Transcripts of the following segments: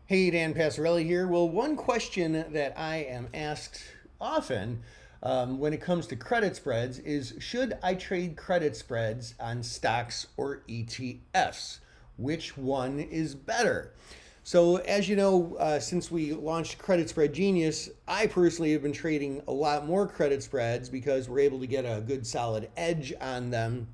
Hey, Dan Passarelli here. Well, one question that I am asked often when it comes to credit spreads is, should I trade credit spreads on stocks or ETFs? Which one is better? So, as you know, since we launched Credit Spread Genius, I personally have been trading a lot more credit spreads because we're able to get a good solid edge on them.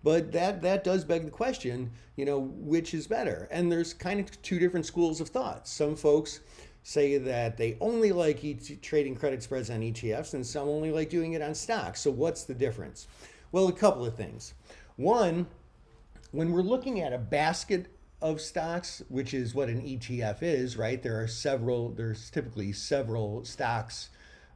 But that does beg the question, which is better? And there's kind of two different schools of thought. Some folks say that they only like trading credit spreads on ETFs, and some only like doing it on stocks. So what's the difference? Well, a couple of things. One, when we're looking at a basket of stocks, which is what an ETF is, right? There's typically several stocks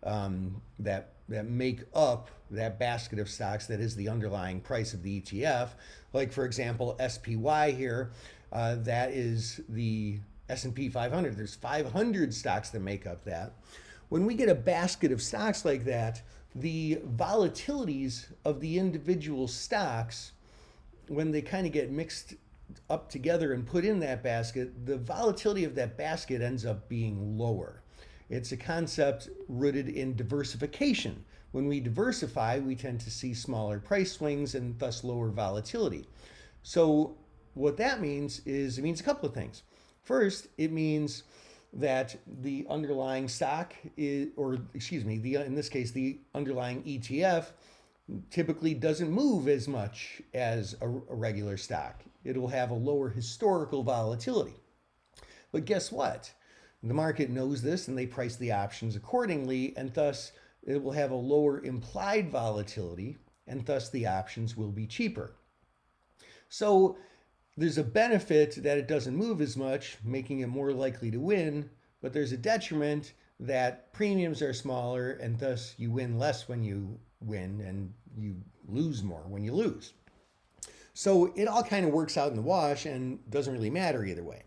that make up that basket of stocks that is the underlying price of the ETF. Like, for example, SPY here, that is the S&P 500. There's 500 stocks that make up that. When we get a basket of stocks like that, the volatilities of the individual stocks, when they kind of get mixed up together and put in that basket, the volatility of that basket ends up being lower. It's a concept rooted in diversification. When we diversify, we tend to see smaller price swings and thus lower volatility. So what that means is, it means a couple of things. First, it means that the underlying stock is, or excuse me, in this case, the underlying ETF typically doesn't move as much as a regular stock. It'll have a lower historical volatility. But guess what? The market knows this and they price the options accordingly, and thus it will have a lower implied volatility, and thus the options will be cheaper. So there's a benefit that it doesn't move as much, making it more likely to win, but there's a detriment that premiums are smaller, and thus you win less when you win and you lose more when you lose. So it all kind of works out in the wash and doesn't really matter either way.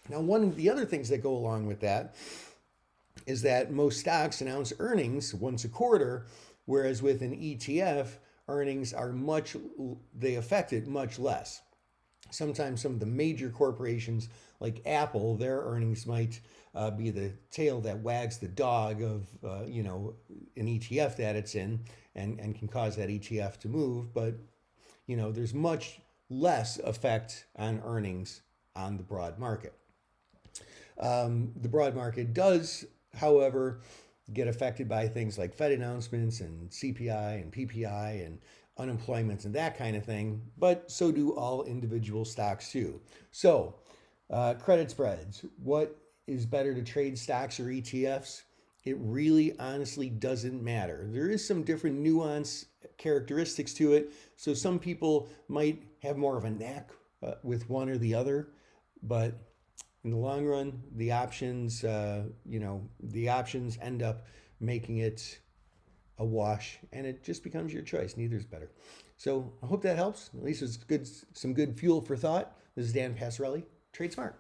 Now, one of the other things that go along with that is that most stocks announce earnings once a quarter, whereas with an ETF, earnings are they affect it much less. Sometimes some of the major corporations like Apple, their earnings might be the tail that wags the dog of, an ETF that it's in, and can cause that ETF to move. But, there's much less effect on earnings on the broad market. The broad market does, however, get affected by things like Fed announcements and CPI and PPI and unemployment and that kind of thing, but so do all individual stocks too. So, credit spreads. What is better to trade, stocks or ETFs? It really honestly doesn't matter. There is some different nuance characteristics to it. So some people might have more of a knack with one or the other, but in the long run, the options end up making it a wash, and it just becomes your choice. Neither's better. So I hope that helps. At least it's some good fuel for thought. This is Dan Passarelli. Trade smart.